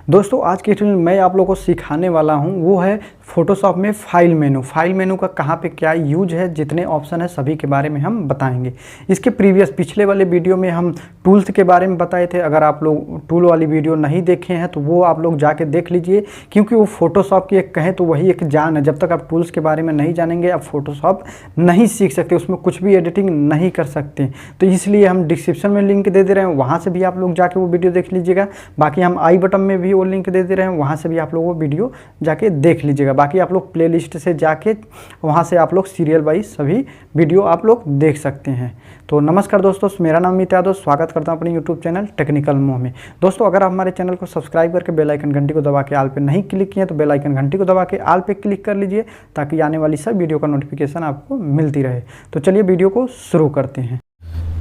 दोस्तों आज के ट्यूटोरियल में मैं आप लोगों को सिखाने वाला हूं वो है फोटोशॉप में फाइल मेनू का कहां पे क्या यूज है, जितने ऑप्शन है सभी के बारे में हम बताएंगे। इसके पिछले वाले वीडियो में हम टूल्स के बारे में बताए थे। अगर आप लोग टूल वाली वीडियो नहीं देखे हैं तो वो आप लोग जाके देख लीजिए, क्योंकि वो फोटोशॉप की एक कहें तो वही एक जान है। जब तक आप टूल्स के बारे में नहीं जानेंगे आप फोटोशॉप नहीं सीख सकते, उसमें कुछ भी एडिटिंग नहीं कर सकते। तो इसलिए हम डिस्क्रिप्शन में लिंक दे रहे हैं, वहाँ से भी आप लोग जाके वो वीडियो देख लीजिएगा। बाकी हम आई बटन में भी वो लिंक दे रहे हैं, वहाँ से भी आप लोग वो वीडियो जाके देख लीजिएगा। बाकी आप लोग प्लेलिस्ट से जाके वहाँ से आप लोग सीरियल वाइज सभी वीडियो आप लोग देख सकते हैं। तो नमस्कार दोस्तों, मेरा नाम अमित यादव, स्वागत करता हूँ अपने यूट्यूब चैनल टेक्निकल मोह में। दोस्तों अगर आप हमारे चैनल को सब्सक्राइब करके बेल आइकन घंटी को दबा के आल पे नहीं क्लिक किए तो बेल आइकन घंटी को दबा के आल पे क्लिक कर लीजिए, ताकि आने वाली सब वीडियो का नोटिफिकेशन आपको मिलती रहे। तो चलिए वीडियो को शुरू करते हैं।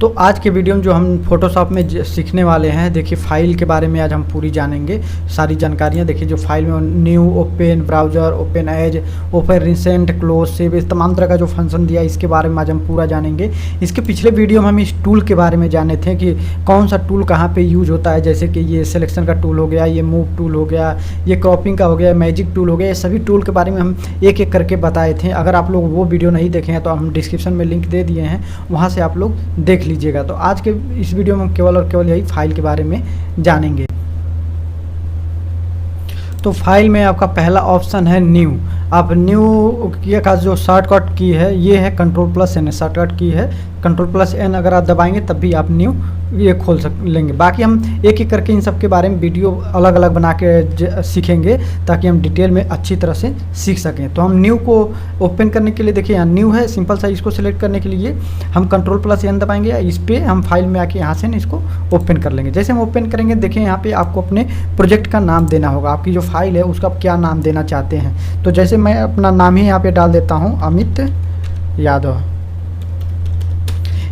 तो आज के वीडियो में जो हम फोटोशॉप में सीखने वाले हैं, देखिए फाइल के बारे में आज हम पूरी जानेंगे, सारी जानकारियां। देखिए जो फाइल में new, open browser, open as, open recent, close, save, इस तमाम तरह का जो फंक्शन दिया है इसके बारे में आज हम पूरा जानेंगे। इसके पिछले वीडियो में हम इस टूल के बारे में जाने थे कि कौन सा टूल कहाँ पर यूज होता है। जैसे कि ये सिलेक्शन का टूल हो गया, ये मूव टूल हो गया, ये क्रॉपिंग का हो गया, मैजिक टूल हो गया, ये सभी टूल के बारे में हम एक एक करके बताए थे। अगर आप लोग वो वीडियो नहीं देखे हैं तो हम डिस्क्रिप्शन में लिंक दे दिए हैं, वहाँ से आप लोग देख लीजिएगा। तो आज के इस वीडियो में केवल और केवल यही फाइल के बारे में जानेंगे। तो फाइल में आपका पहला ऑप्शन है न्यू। आप न्यू का जो शॉर्टकट की है ये है Ctrl+N, शॉर्टकट की है Ctrl+N। अगर आप दबाएंगे तब भी आप न्यू ये खोल लेंगे। बाकी हम एक एक करके इन सब के बारे में वीडियो अलग अलग बना के सीखेंगे, ताकि हम डिटेल में अच्छी तरह से सीख सकें। तो हम न्यू को ओपन करने के लिए देखिए यहाँ न्यू है, सिंपल सा इसको सिलेक्ट करने के लिए हम Ctrl+N दबाएंगे। इस पर हम फाइल में आके यहाँ से इसको ओपन कर लेंगे। जैसे हम ओपन करेंगे देखिए यहाँ पे आपको अपने प्रोजेक्ट का नाम देना होगा। आपकी जो फाइल है उसका आप क्या नाम देना चाहते हैं। तो जैसे मैं अपना नाम ही यहाँ पे डाल देता हूँ, अमित यादव।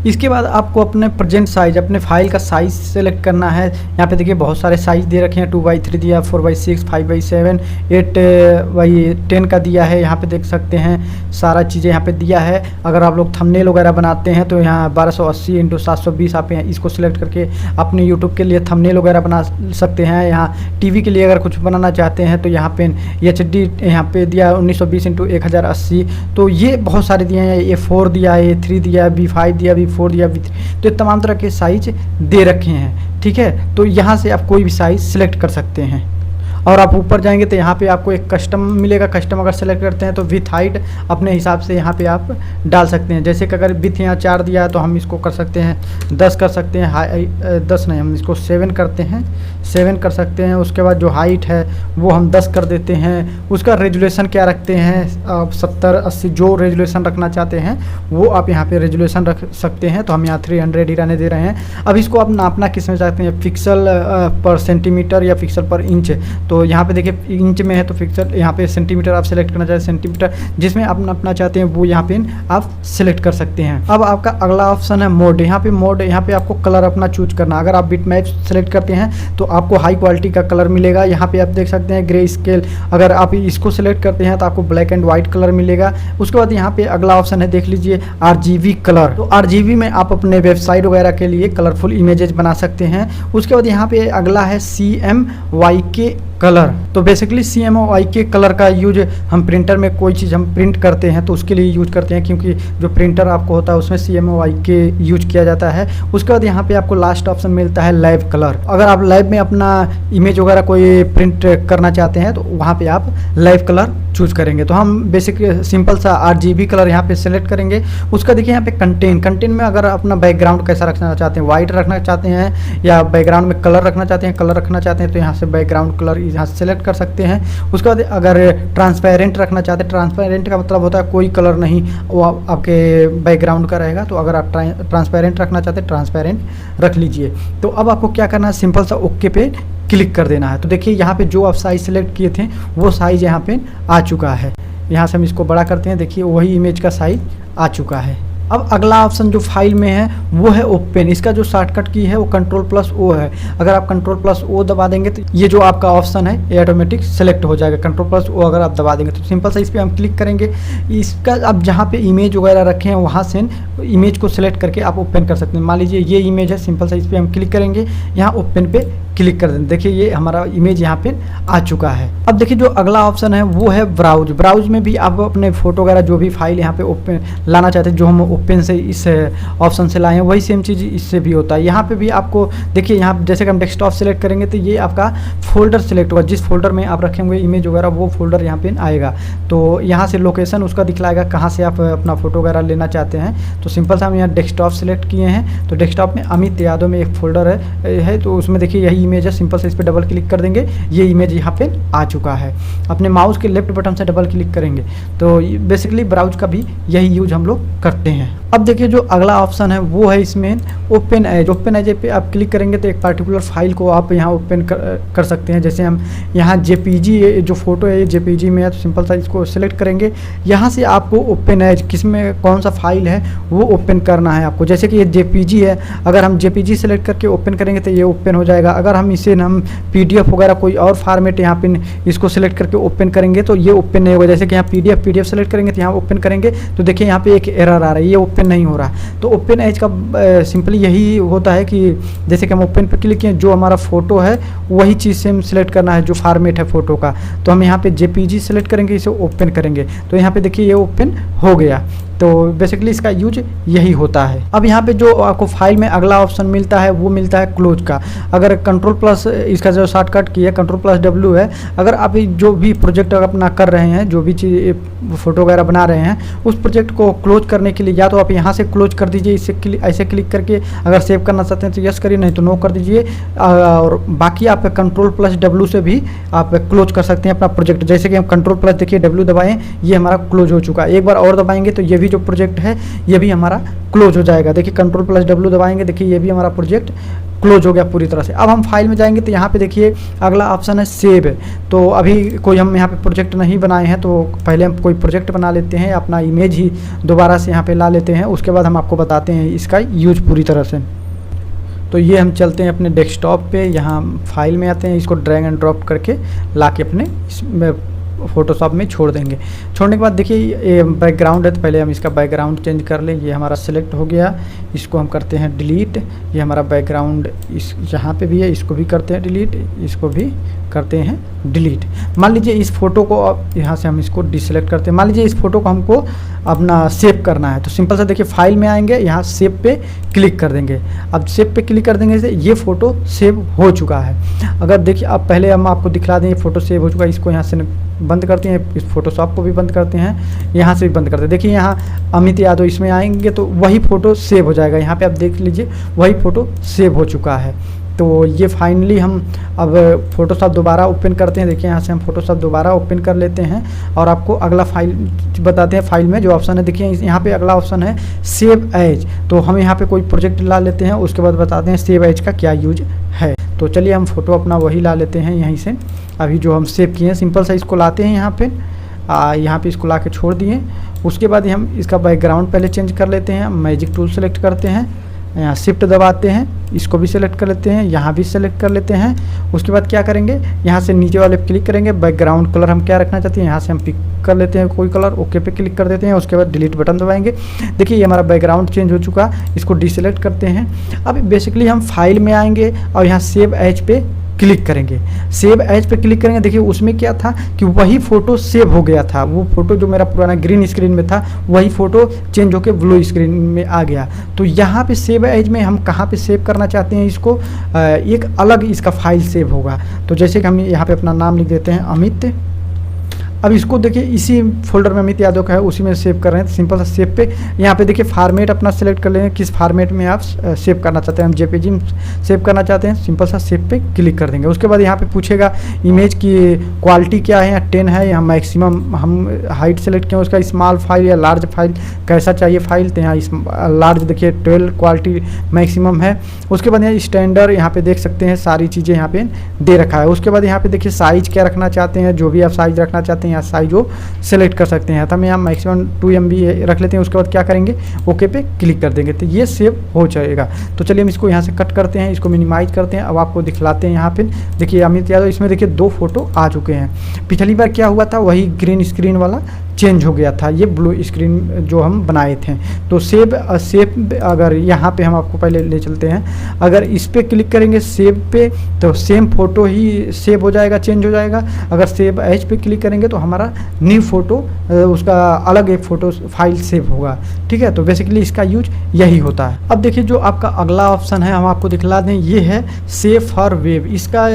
इसके बाद आपको अपने प्रेजेंट साइज, अपने फाइल का साइज सेलेक्ट करना है। यहाँ पे देखिए बहुत सारे साइज दे रखे हैं, 2x3 दिया, 4x6, 5x7, 8x10 का दिया है। यहाँ पे देख सकते हैं सारा चीज़ें यहाँ पे दिया है। अगर आप लोग थंबनेल वगैरह बनाते हैं तो यहाँ 1280x720 आप इसको सिलेक्ट करके अपने यूट्यूब के लिए थंबनेल वगैरह बना सकते हैं। यहाँ टीवी के लिए अगर कुछ बनाना चाहते हैं तो यहाँ पे HD यहाँ पे दिया 1920x1080। तो ये बहुत सारे दिए हैं, A4 दिया है, A3 दिया, B5 दिया, B4 दिया, B3। तो तमाम तरह के साइज दे रखे हैं, ठीक है। तो यहाँ से आप कोई भी साइज सिलेक्ट कर सकते हैं। और आप ऊपर जाएंगे तो यहाँ पे आपको एक कस्टम मिलेगा। कस्टम अगर सेलेक्ट करते हैं तो विथ हाइट अपने हिसाब से यहाँ पे आप डाल सकते हैं। जैसे कि अगर विथ यहाँ 4 दिया है तो हम इसको कर सकते हैं 10 कर सकते हैं। 10 नहीं, हम इसको 7 करते हैं, 7 कर सकते हैं। उसके बाद जो हाइट है वो हम 10 कर देते हैं। उसका रेजुलेशन क्या रखते हैं, आप 70-80 जो रेजुलेशन रखना चाहते हैं वो आप यहाँ पे रेजुलेशन रख सकते हैं। तो हम यहाँ 300 ही रहने दे रहे हैं। अब इसको आप नापना किस में चाहते हैं, पिक्सल पर सेंटीमीटर या पिक्सल पर इंच। तो यहाँ पे देखिए इंच में है तो पिक्सल, यहाँ पे सेंटीमीटर आप सेलेक्ट करना चाहते हैं, सेंटीमीटर जिसमें आप नापना चाहते हैं वो यहाँ पे आप सेलेक्ट कर सकते हैं। अब आपका अगला ऑप्शन है मोड। यहाँ पे आपको कलर अपना चूज करना। अगर आप बिटमैप सेलेक्ट करते हैं तो आपको हाई क्वालिटी का कलर मिलेगा। यहाँ पे आप देख सकते हैं ग्रे स्केल। अगर आप इसको सिलेक्ट करते हैं तो आपको ब्लैक एंड व्हाइट कलर मिलेगा। उसके बाद यहाँ पे अगला ऑप्शन है, देख लीजिए RGB कलर। तो RGB में आप अपने वेबसाइट वगैरह के लिए कलरफुल इमेजेस बना सकते हैं। उसके बाद यहाँ पे अगला है CMYK कलर। तो बेसिकली CMYK कलर का यूज हम प्रिंटर में कोई चीज़ हम प्रिंट करते हैं तो उसके लिए यूज करते हैं, क्योंकि जो प्रिंटर आपको होता है उसमें CMYK यूज किया जाता है। उसके बाद यहाँ पे आपको लास्ट ऑप्शन मिलता है लैब कलर। अगर आप लैब में अपना इमेज वगैरह कोई प्रिंट करना चाहते हैं तो वहाँ पे आप लैब कलर चूज करेंगे। तो हम बेसिक सिंपल सा RGB कलर यहाँ पे सेलेक्ट करेंगे। उसका देखिए यहाँ पे कंटेंट में अगर अपना बैकग्राउंड कैसा रखना चाहते हैं, वाइट रखना चाहते हैं या बैकग्राउंड में कलर रखना चाहते हैं, तो यहाँ से बैकग्राउंड कलर यहाँ से सेलेक्ट कर सकते हैं। उसके बाद अगर ट्रांसपेरेंट रखना चाहते हैं, ट्रांसपेरेंट का मतलब होता है कोई कलर नहीं, वो आपके बैकग्राउंड का रहेगा। तो अगर आप ट्रांसपेरेंट रखना चाहते हैं ट्रांसपेरेंट रख लीजिए। तो अब आपको क्या करना है, सिंपल सा ओके पे क्लिक कर देना है। तो देखिए यहाँ पे जो आप साइज सेलेक्ट किए थे वो साइज यहाँ पे आ चुका है। यहाँ से हम इसको बड़ा करते हैं, देखिए वही इमेज का साइज आ चुका है। अब अगला ऑप्शन जो फाइल में है वो है ओपन। इसका जो शॉर्टकट की है वो Ctrl+O है। अगर आप Ctrl+O दबा देंगे तो ये जो आपका ऑप्शन है ये ऑटोमेटिक सेलेक्ट हो जाएगा। Ctrl+O अगर आप दबा देंगे तो सिंपल सा इस पर हम क्लिक करेंगे। इसका अब जहाँ पे इमेज वगैरह रखे हैं वहाँ से इमेज को सिलेक्ट करके आप ओपन कर सकते हैं। मान लीजिए ये इमेज है, सिंपल सा इस पर हम क्लिक करेंगे, यहाँ ओपन पे क्लिक कर दें। देखिए ये हमारा इमेज यहाँ पे आ चुका है। अब देखिए जो अगला ऑप्शन है वो है ब्राउज। ब्राउज में भी आप अपने फोटो वगैरह जो भी फाइल यहाँ पे ओपन लाना चाहते हैं, जो हम ओपन से इस ऑप्शन से लाए हैं वही सेम चीज़ इससे भी होता है। यहाँ पे भी आपको देखिए यहाँ जैसे कि हम डेस्कटॉप सेलेक्ट करेंगे तो ये आपका फोल्डर सेलेक्ट होगा। जिस फोल्डर में आप रखेंगे इमेज वगैरह वो फोल्डर यहाँ पे आएगा। तो यहाँ से लोकेशन उसका दिखलाएगा कहाँ से आप अपना फोटो वगैरह लेना चाहते हैं। तो सिंपल सा हम यहाँ डेस्कटॉप सेलेक्ट किए हैं, तो डेस्कटॉप में अमित यादव में एक फोल्डर है तो उसमें देखिए यही इमेज है। सिंपल से इस पर डबल क्लिक कर देंगे, ये इमेज यहाँ पे आ चुका है। अपने माउस के लेफ्ट बटन से डबल क्लिक करेंगे तो बेसिकली ब्राउज का भी यही यूज हम लोग करते हैं। अब देखिए जो अगला ऑप्शन है वो है इसमें ओपन एज। ओपन एज पे आप क्लिक करेंगे तो एक पार्टिकुलर फाइल को आप यहाँ ओपन कर सकते हैं। जैसे हम यहाँ जेपीजी जो फोटो है ये जेपीजी में है तो सिंपल सा इसको सेलेक्ट करेंगे। यहाँ से आपको ओपन एज किस में कौन सा फाइल है वो ओपन करना है आपको। जैसे कि ये जेपीजी है, अगर हम जेपीजी सेलेक्ट करके ओपन करेंगे तो ये ओपन हो जाएगा। अगर हम इसे हम पीडीएफ वगैरह कोई और फॉर्मेट यहाँ पे इसको सिलेक्ट करके ओपन करेंगे तो ये ओपन नहीं होगा। जैसे कि यहाँ पीडीएफ सेलेक्ट करेंगे तो यहाँ ओपन करेंगे तो देखिए यहाँ पे एक एरर आ रहा है, ये ओपन नहीं हो रहा। तो ओपन एज का सिंपली यही होता है कि जैसे कि हम ओपन पे क्लिक किए, जो हमारा फोटो है वही चीज़ से हम सिलेक्ट करना है जो फॉर्मेट है फोटो का। तो हम यहाँ पे जेपीजी सेलेक्ट करेंगे, इसे ओपन करेंगे तो यहाँ पे देखिए ये ओपन हो गया। तो बेसिकली इसका यूज यही होता है। अब यहाँ पे जो आपको फाइल में अगला ऑप्शन मिलता है वो मिलता है क्लोज का। अगर Ctrl+ इसका जो शॉर्टकट की है Ctrl+W है। अगर आप जो भी प्रोजेक्ट अपना कर रहे हैं, जो भी चीज़ फोटो वगैरह बना रहे हैं, उस प्रोजेक्ट को क्लोज करने के लिए या तो आप यहाँ से क्लोज कर दीजिए, इससे ऐसे क्लिक करके अगर सेव करना चाहते हैं तो यस करिए, नहीं तो नो कर दीजिए। और बाकी आप Ctrl+W से भी आप क्लोज कर सकते हैं अपना प्रोजेक्ट। जैसे कि हम Ctrl+ देखिए W दबाएँ, ये हमारा क्लोज हो चुका है। एक बार और दबाएंगे तो ये भी जो प्रोजेक्ट है ये भी हमारा क्लोज हो जाएगा। देखिए Ctrl+W दबाएंगे, देखिए ये भी हमारा प्रोजेक्ट क्लोज हो गया पूरी तरह से। अब हम फाइल में जाएंगे तो यहाँ पे देखिए अगला ऑप्शन है सेव। तो अभी कोई हम यहाँ पे प्रोजेक्ट नहीं बनाए हैं तो पहले हम कोई प्रोजेक्ट बना लेते हैं, अपना इमेज ही दोबारा से यहाँ पे ला लेते हैं, उसके बाद हम आपको बताते हैं इसका यूज पूरी तरह से। तो ये हम चलते हैं अपने डेस्कटॉप पे, यहाँ फाइल में आते हैं, इसको ड्रैग एंड ड्रॉप करके ला के अपने इसमें फोटोशॉप में छोड़ देंगे। छोड़ने के बाद देखिए ये बैकग्राउंड है तो पहले हम इसका बैकग्राउंड चेंज कर लें। ये हमारा सेलेक्ट हो गया, इसको हम करते हैं डिलीट। ये हमारा बैकग्राउंड इस यहाँ पे भी है, इसको भी करते हैं डिलीट, इसको भी करते हैं डिलीट। मान लीजिए इस फोटो को अब यहाँ से हम इसको डिसेलेक्ट करते हैं। मान लीजिए इस फोटो को हमको अपना सेव करना है तो सिंपल सा देखिए फाइल में आएंगे, यहाँ सेव पे क्लिक कर देंगे। अब सेव पे क्लिक कर देंगे से ये फ़ोटो सेव हो चुका है। अगर देखिए अब पहले हम आपको दिखला दें ये फ़ोटो सेव हो चुका है, इसको यहाँ से बंद करते हैं, इस फोटोशॉप को भी बंद करते हैं, यहाँ से भी बंद करते हैं। देखिए यहाँ अमित यादव इसमें आएंगे तो वही फ़ोटो सेव हो जाएगा। यहाँ पे आप देख लीजिए वही फ़ोटो सेव हो चुका है। तो ये फाइनली हम अब फोटोशॉप दोबारा ओपन करते हैं। देखिए यहाँ से हम फोटोशॉप दोबारा ओपन कर लेते हैं और आपको अगला फाइल बताते हैं। फाइल में जो ऑप्शन है देखिए यहाँ पे अगला ऑप्शन है सेव एज। तो हम यहाँ पे कोई प्रोजेक्ट ला लेते हैं, उसके बाद बताते हैं सेव एज का क्या यूज है। तो चलिए हम फ़ोटो अपना वही ला लेते हैं यहीं से, अभी जो हम सेव किए हैं। सिंपल सा इसको लाते हैं यहाँ पे इसको ला के छोड़ दिए। उसके बाद हम इसका बैकग्राउंड पहले चेंज कर लेते हैं। मैजिक टूल सेलेक्ट करते हैं, यहाँ शिफ्ट दबाते हैं, इसको भी सेलेक्ट कर लेते हैं, यहाँ भी सेलेक्ट कर लेते हैं। उसके बाद क्या करेंगे, यहाँ से नीचे वाले पे क्लिक करेंगे। बैकग्राउंड कलर हम क्या रखना चाहते हैं यहाँ से हम पिक कर लेते हैं कोई कलर, ओके पे क्लिक कर देते हैं। उसके बाद डिलीट बटन दबाएंगे। देखिए ये हमारा बैकग्राउंड चेंज हो चुका, इसको डिसेलेक्ट करते हैं। अब बेसिकली हम फाइल में आएंगे और यहाँ सेव एज पे क्लिक करेंगे। सेव एज पे क्लिक करेंगे, देखिए उसमें क्या था कि वही फ़ोटो सेव हो गया था। वो फ़ोटो जो मेरा पुराना ग्रीन स्क्रीन में था वही फ़ोटो चेंज होकर ब्लू स्क्रीन में आ गया। तो यहाँ पे सेव एज में हम कहाँ पे सेव करना चाहते हैं इसको, एक अलग इसका फाइल सेव होगा। तो जैसे कि हम यहाँ पे अपना नाम लिख देते हैं अमित। अब इसको देखिए इसी फोल्डर में अमित यादव का है, उसी में सेव कर रहे हैं। सिंपल सा सेव पे यहाँ पे देखिए फॉर्मेट अपना सेलेक्ट कर लेंगे, किस फॉर्मेट में आप सेव करना चाहते हैं। हम जेपीजी में सेव करना चाहते हैं, सिंपल सा सेव पे क्लिक कर देंगे। उसके बाद यहाँ पे पूछेगा इमेज की क्वालिटी क्या है, या 10 है या मैक्सिमम हम हाइट सेलेक्ट किए, उसका स्मॉल फाइल या लार्ज फाइल कैसा चाहिए फाइल। तो यहाँ लार्ज देखिए 12 क्वालिटी मैक्सिमम है। उसके बाद यहाँ स्टैंडर्ड यहाँ पे देख सकते हैं सारी चीज़ें यहाँ पे दे रखा है। उसके बाद यहाँ पे देखिए साइज़ क्या रखना चाहते हैं, जो भी आप साइज़ रखना चाहते हैं यहाँ साइज वो सेलेक्ट कर सकते हैं। तो हम यहाँ मैक्सिमम 2 MB रख लेते हैं। उसके बाद क्या करेंगे, ओके पे क्लिक कर देंगे तो ये सेव हो जाएगा। तो चलिए हम इसको यहाँ से कट करते हैं, इसको मिनिमाइज करते हैं। अब आपको दिखलाते हैं यहाँ पे देखिए अमित यादव, इसमें देखिए 2 फोटो आ चुके हैं। पिछली बार क्या हुआ था, वही ग्रीन स्क्रीन वाला चेंज हो गया था, ये ब्लू स्क्रीन जो हम बनाए थे। तो सेव अगर यहाँ पे हम आपको पहले ले चलते हैं, अगर इस पर क्लिक करेंगे सेव पे तो सेम फोटो ही सेव हो जाएगा, चेंज हो जाएगा। अगर सेव एज पे क्लिक करेंगे तो हमारा न्यू फोटो उसका अलग एक फ़ोटो फाइल सेव होगा। ठीक है, तो बेसिकली इसका यूज यही होता है। अब देखिए जो आपका अगला ऑप्शन है हम आपको दिखला दें, ये है सेव फॉर वेब। इसका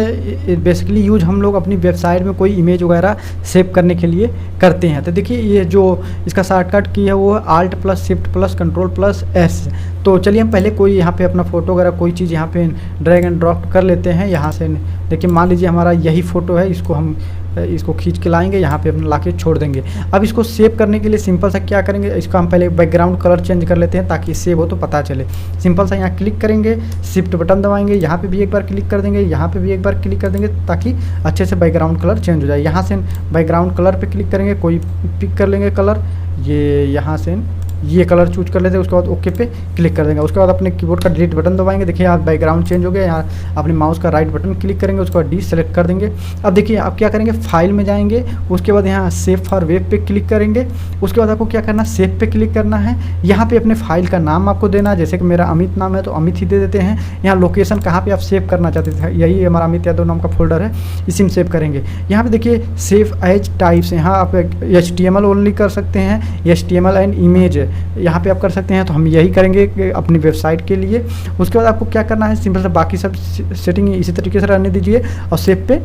बेसिकली यूज हम लोग अपनी वेबसाइट में कोई इमेज वगैरह सेव करने के लिए करते हैं। तो देखिए ये जो इसका शॉर्टकट की है वो Alt+Shift+Ctrl+S। तो चलिए हम पहले कोई यहाँ पे अपना फ़ोटो वगैरह कोई चीज़ यहाँ पे ड्रैग एंड ड्रॉप कर लेते हैं। यहाँ से देखिए मान लीजिए हमारा यही फ़ोटो है, इसको खींच के लाएंगे, यहाँ पे अपना लाके छोड़ देंगे। अब इसको सेव करने के लिए सिंपल सा क्या करेंगे, इसको हम पहले बैकग्राउंड कलर चेंज कर लेते हैं ताकि सेव हो तो पता चले। सिंपल सा यहाँ क्लिक करेंगे, शिफ्ट बटन दबाएंगे, यहाँ पे भी एक बार क्लिक कर देंगे, यहाँ पे भी एक बार क्लिक कर देंगे ताकि अच्छे से बैकग्राउंड कलर चेंज हो जाए। यहाँ से बैकग्राउंड कलर पे क्लिक करेंगे, कोई पिक कर लेंगे कलर, ये यहाँ से ये कलर चूज कर लेते हैं। उसके बाद ओके पे क्लिक कर देंगे। उसके बाद अपने कीबोर्ड का डिलीट बटन दबाएंगे, देखिए यहाँ बैकग्राउंड चेंज हो गया। यहाँ अपने माउस का राइट बटन क्लिक करेंगे, उसके बाद डी सेलेक्ट कर देंगे। अब देखिए आप क्या करेंगे, फाइल में जाएंगे, उसके बाद यहाँ सेव फॉर वेब पे क्लिक करेंगे। उसके बाद आपको क्या करना है, सेव पे क्लिक करना है। यहाँ पे अपने फाइल का नाम आपको देना है, जैसे कि मेरा अमित नाम है तो अमित ही दे देते हैं। यहाँ लोकेशन कहाँ पे आप सेव करना चाहते थे, यही हमारा अमित यादव नाम का फोल्डर है, इसी में सेव करेंगे। यहाँ पे देखिए सेव एज टाइप्स, यहाँ आप HTML ओनली कर सकते हैं, HTML एंड इमेज यहाँ पे आप कर सकते हैं। तो हम यही करेंगे अपनी वेबसाइट के लिए। उसके बाद आपको क्या करना है, सिंपल से बाकी सब सेटिंग इसी तरीके से रहने दीजिए और सेव पे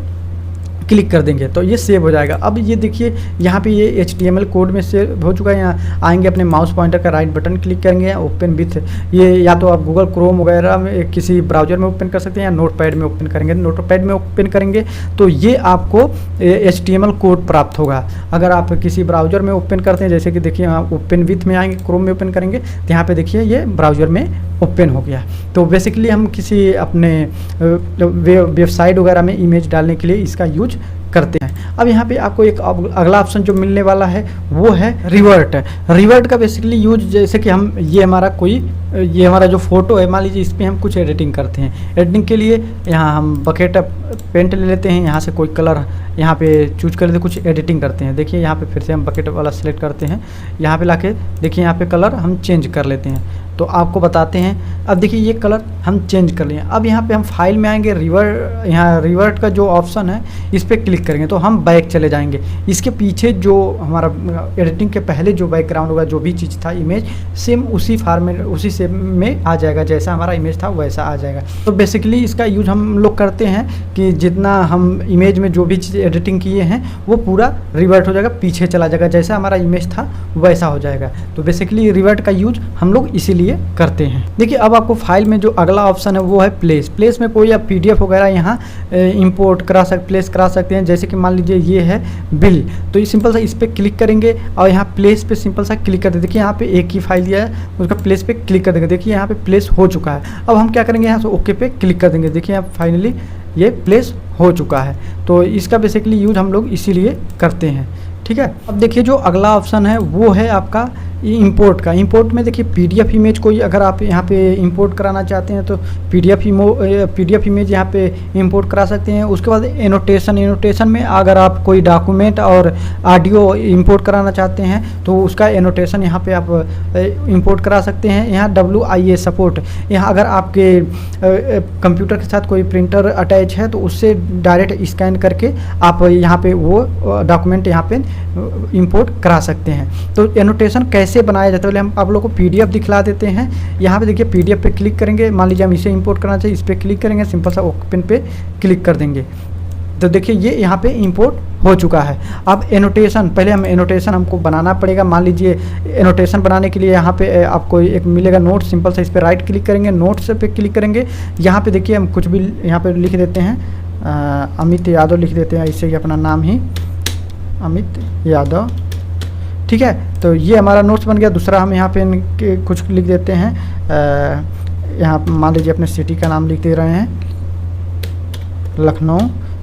क्लिक कर देंगे तो ये सेव हो जाएगा। अब ये देखिए यहाँ पे ये HTML कोड में सेव हो चुका है। यहाँ आएंगे, अपने माउस पॉइंटर का राइट बटन क्लिक करेंगे, ओपन विथ, ये या तो आप गूगल क्रोम वगैरह में किसी ब्राउजर में ओपन कर सकते हैं या नोटपैड में ओपन करेंगे। नोटपैड में ओपन करेंगे तो ये आपको HTML कोड प्राप्त होगा। अगर आप किसी ब्राउजर में ओपन करते हैं, जैसे कि देखिए यहाँ ओपन विथ में आएंगे, क्रोम में ओपन करेंगे तो यहाँ पे देखिए ये ब्राउजर में ओपन हो गया। तो बेसिकली हम किसी अपने वेबसाइट वगैरह में इमेज डालने के लिए इसका यूज करते हैं। अब यहाँ पे आपको एक अगला ऑप्शन जो मिलने वाला है वो है रिवर्ट। रिवर्ट का बेसिकली यूज, जैसे कि हम ये हमारा जो फोटो है, मान लीजिए इस पर हम कुछ एडिटिंग करते हैं। एडिटिंग के लिए यहाँ हम बकेट पेंट ले लेते हैं, यहाँ से कोई कलर यहाँ पे चूज कर लेते, कुछ एडिटिंग करते हैं। देखिए यहाँ पे फिर से हम बकेट वाला सेलेक्ट करते हैं, यहाँ पे लाके देखिए यहाँ पे कलर हम चेंज कर लेते हैं। तो आपको बताते हैं, अब देखिए ये कलर हम चेंज कर लिए। अब यहाँ पे हम फाइल में आएंगे, यहाँ रिवर्ट का जो ऑप्शन है इस पर क्लिक करेंगे तो हम बैक चले जाएंगे। इसके पीछे जो हमारा एडिटिंग के पहले जो बैकग्राउंड होगा, जो भी चीज़ था इमेज, सेम उसी फॉर्मेट उसी शेप में आ जाएगा, जैसा हमारा इमेज था वैसा आ जाएगा। तो बेसिकली इसका यूज हम लोग करते हैं कि जितना हम इमेज में जो भी चीज़ एडिटिंग किए हैं वो पूरा रिवर्ट हो जाएगा, पीछे चला जाएगा, जैसा हमारा इमेज था वैसा हो जाएगा। तो बेसिकली रिवर्ट का यूज हम लोग इसीलिए करते हैं। देखिए अब आपको फाइल में जो अगला ऑप्शन है वो है प्लेस में कोई आप PDF वगैरह यहाँ इंपोर्ट प्लेस करा सकते हैं। जैसे कि मान लीजिए ये है बिल, तो ये सिंपल सा इस पर क्लिक करेंगे और यहाँ प्लेस पे सिंपल सा क्लिक कर देंगे। देखिए यहाँ पे एक ही फाइल दिया है, उसका प्लेस पे क्लिक कर देंगे। देखिए यहाँ पे प्लेस हो चुका है। अब हम क्या करेंगे, यहाँ से ओके पे क्लिक कर देंगे। देखिए यहाँ फाइनली ये प्लेस हो चुका है। तो इसका बेसिकली यूज हम लोग इसीलिए करते हैं। ठीक है, अब देखिए जो अगला ऑप्शन है वो है आपका इंपोर्ट का। इंपोर्ट में देखिए PDF इमेज कोई अगर आप यहाँ पे इंपोर्ट कराना चाहते हैं तो PDF इमेज यहाँ पे इंपोर्ट करा सकते हैं। उसके बाद एनोटेशन में अगर आप कोई डॉक्यूमेंट और ऑडियो इंपोर्ट कराना चाहते हैं तो उसका एनोटेशन यहाँ पे आप इंपोर्ट करा सकते हैं। यहाँ WIA सपोर्ट, यहाँ अगर आपके कंप्यूटर के साथ कोई प्रिंटर अटैच है तो उससे डायरेक्ट स्कैन करके आप यहाँ पे वो डॉक्यूमेंट यहाँ पे इंपोर्ट करा सकते हैं। तो एनोटेशन कैसे बनाया जाता है पहले हम आप लोगों को PDF दिखला देते हैं। यहाँ पे देखिए PDF पे क्लिक करेंगे, मान लीजिए हम इसे इंपोर्ट करना चाहिए, इस पर क्लिक करेंगे, सिंपल सा ओपन पे क्लिक कर देंगे तो देखिए ये यहाँ पे इंपोर्ट हो चुका है। अब एनोटेशन, पहले हम एनोटेशन हमको बनाना पड़ेगा। मान लीजिए एनोटेशन बनाने के लिए यहाँ पे आपको एक मिलेगा नोट, सिंपल से इस पर राइट क्लिक करेंगे, नोट्स पे क्लिक करेंगे। यहाँ पे देखिए हम कुछ भी यहाँ पे लिख देते हैं, अमित यादव लिख देते हैं, इससे अपना नाम ही अमित यादव। ठीक है, तो ये हमारा नोट्स बन गया। दूसरा हम यहाँ पे कुछ लिख देते हैं, यहाँ मान लीजिए अपने सिटी का नाम लिख दे रहे हैं, लखनऊ।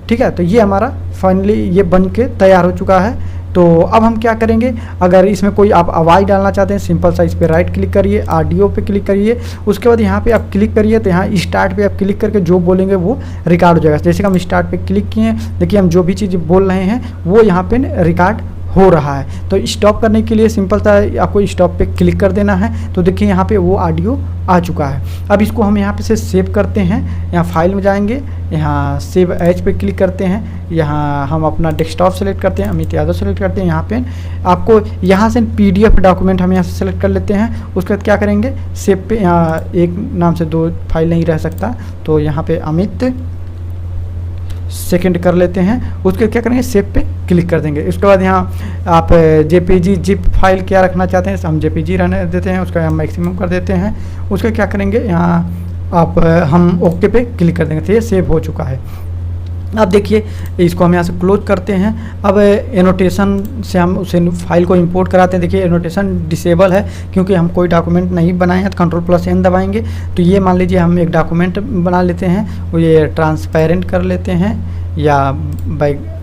ठीक है, तो ये हमारा फाइनली ये बन के तैयार हो चुका है। तो अब हम क्या करेंगे, अगर इसमें कोई आप आवाज़ डालना चाहते हैं, सिंपल सा इस पर राइट क्लिक करिए, ऑडियो पे क्लिक करिए, उसके बाद यहाँ पे आप क्लिक करिए तो यहाँ स्टार्ट पे आप क्लिक करके जो बोलेंगे वो रिकॉर्ड हो जाएगा। जैसे कि हम स्टार्ट पे क्लिक किए हैं, देखिए हम जो भी चीज़ बोल रहे हैं वो यहाँ पे रिकॉर्ड हो रहा है। तो स्टॉप करने के लिए सिंपल सा आपको स्टॉप पे क्लिक कर देना है। तो देखिए यहाँ पे वो ऑडियो आ चुका है। अब इसको हम यहाँ पे से सेव करते हैं, यहाँ फाइल में जाएंगे, यहाँ सेव एज पे क्लिक करते हैं, यहाँ हम अपना डेस्कटॉप सेलेक्ट करते हैं, अमित यादव सेलेक्ट करते हैं। यहाँ पे आपको यहाँ से PDF डॉक्यूमेंट हम यहाँ से सेलेक्ट कर लेते हैं। उसके बाद क्या करेंगे, सेव पे, यहाँ एक नाम से 2 फाइल नहीं रह सकता, तो यहाँ पे अमित सेकंड कर लेते हैं। उसके क्या करेंगे, सेव पे क्लिक कर देंगे। उसके बाद यहाँ आप JPG जिप फाइल क्या रखना चाहते हैं, हम JPG रहने देते हैं, उसका हम मैक्सिमम कर देते हैं। उसके क्या करेंगे, यहाँ आप हम ओके पे क्लिक कर देंगे। तो ये सेव हो चुका है। अब देखिए इसको हम यहाँ से क्लोज करते हैं। अब एनोटेशन से हम उस फाइल को इंपोर्ट कराते हैं। देखिए एनोटेशन डिसेबल है क्योंकि हम कोई डॉक्यूमेंट नहीं बनाए हैं, तो Ctrl+N दबाएंगे तो ये मान लीजिए हम एक डॉक्यूमेंट बना लेते हैं, वो ये ट्रांसपेरेंट कर लेते हैं या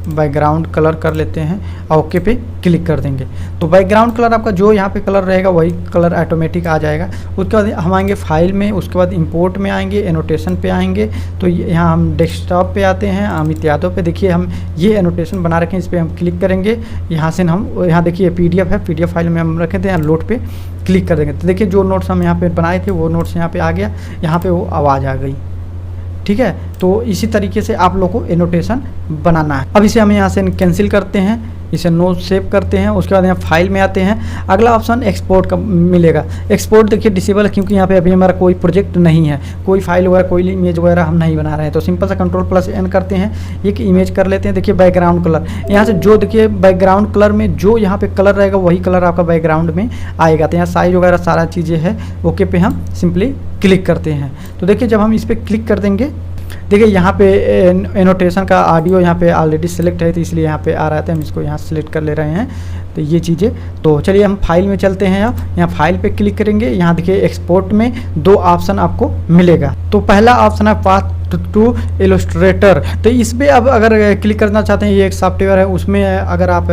बैकग्राउंड कलर कर लेते हैं और ओके पे क्लिक कर देंगे। तो बैकग्राउंड कलर आपका जो यहाँ पे कलर रहेगा वही कलर ऑटोमेटिक आ जाएगा। उसके बाद हम आएंगे फाइल में, उसके बाद इंपोर्ट में आएंगे, एनोटेशन पे आएंगे। तो यहाँ हम डेस्कटॉप पे आते हैं, अमित यादव पे। देखिए हम ये एनोटेशन बना रखे हैं, इस पर हम क्लिक करेंगे। यहाँ से हम यहाँ देखिए PDF है, PDF फाइल में हम रखे थे, यहाँ लोड पे क्लिक कर देंगे। तो देखिए जो नोट्स हम यहाँ पे बनाए थे वो नोट्स यहाँ पे आ गया, यहाँ पे वो आवाज़ आ गई। ठीक है, तो इसी तरीके से आप लोग को एनोटेशन बनाना है। अब इसे हम यहाँ से कैंसिल करते हैं, इसे नो सेव करते हैं। उसके बाद यहाँ फाइल में आते हैं। अगला ऑप्शन एक्सपोर्ट का मिलेगा। एक्सपोर्ट देखिए डिसेबल है क्योंकि यहाँ पे अभी हमारा कोई प्रोजेक्ट नहीं है, कोई फाइल वगैरह कोई इमेज वगैरह हम नहीं बना रहे हैं। तो सिंपल सा Ctrl+N करते हैं, एक इमेज कर लेते हैं। देखिए बैकग्राउंड कलर यहाँ से जो देखिए बैकग्राउंड कलर में जो यहाँ पे कलर रहेगा वही कलर आपका बैकग्राउंड में आएगा। तो यहाँ साइज वगैरह सारा चीज़ें है, ओके पे हम सिंपली क्लिक करते हैं। तो देखिए जब हम इस पर क्लिक कर देंगे, देखिए यहाँ पे एनोटेशन का ऑडियो यहाँ पे ऑलरेडी सेलेक्ट है तो इसलिए यहाँ पे आ रहा था, हम इसको यहाँ सेलेक्ट कर ले रहे हैं। तो ये चीज़ें, तो चलिए हम फाइल में चलते हैं। यहाँ फाइल पे क्लिक करेंगे, यहाँ देखिए एक्सपोर्ट में 2 ऑप्शन आपको मिलेगा। तो पहला ऑप्शन है पाथ टू इलस्ट्रेटर। तो इस पर अब अगर क्लिक करना चाहते हैं, ये एक सॉफ्टवेयर है, उसमें अगर आप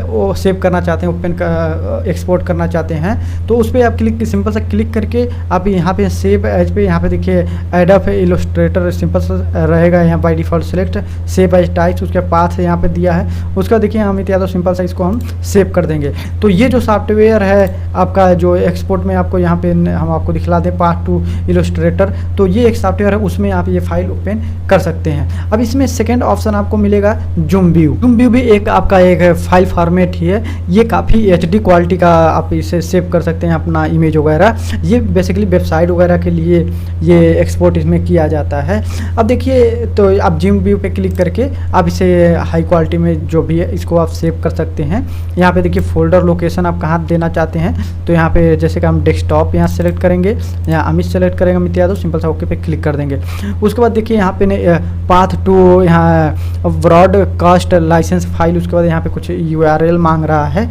वो सेव करना चाहते हैं, ओपन का एक्सपोर्ट करना चाहते हैं तो उस पर आप क्लिक, सिंपल सा क्लिक करके आप यहाँ पे सेव एज पे, यहाँ पे देखिए एडोब इलस्ट्रेटर सिंपल सा रहेगा, यहाँ by default select save as types, उसके पाथ यहाँ पे दिया है। उसका देखिए अमित यादव, सिंपल सा इसको हम सेव कर देंगे। तो ये जो सॉफ्टवेयर है आपका जो एक्सपोर्ट में आपको यहाँ पे हम आपको दिखला दें, पाथ टू इलस्ट्रेटर, तो ये एक सॉफ्टवेयर है, उसमें आप ये फाइल ओपन कर सकते हैं। अब इसमें सेकंड ऑप्शन आपको मिलेगा जूम व्यू। जूम व्यू भी एक आपका एक फाइल फॉर्मेट ही है, ये काफ़ी HD क्वालिटी का आप इसे सेव कर सकते हैं अपना इमेज वगैरह। ये बेसिकली वेबसाइट वगैरह के लिए ये एक्सपोर्ट इसमें किया जाता है। अब देखिए तो आप जूम व्यू पे क्लिक करके आप इसे हाई क्वालिटी में जो भी है इसको आप सेव कर सकते हैं। यहाँ पे देखिए फोल्डर लोकेशन आप कहाँ देना चाहते हैं, तो यहाँ पे जैसे कि हम डेस्कटॉप यहाँ सेलेक्ट करेंगे, यहाँ अमित सेलेक्ट करेंगे, अमित यादव, सिंपल सा ओके पे क्लिक कर देंगे। उसके बाद देखिए यहाँ पे पाथ टू यहाँ ब्रॉडकास्ट लाइसेंस फाइल, उसके बाद यहाँ पे कुछ URL मांग रहा है,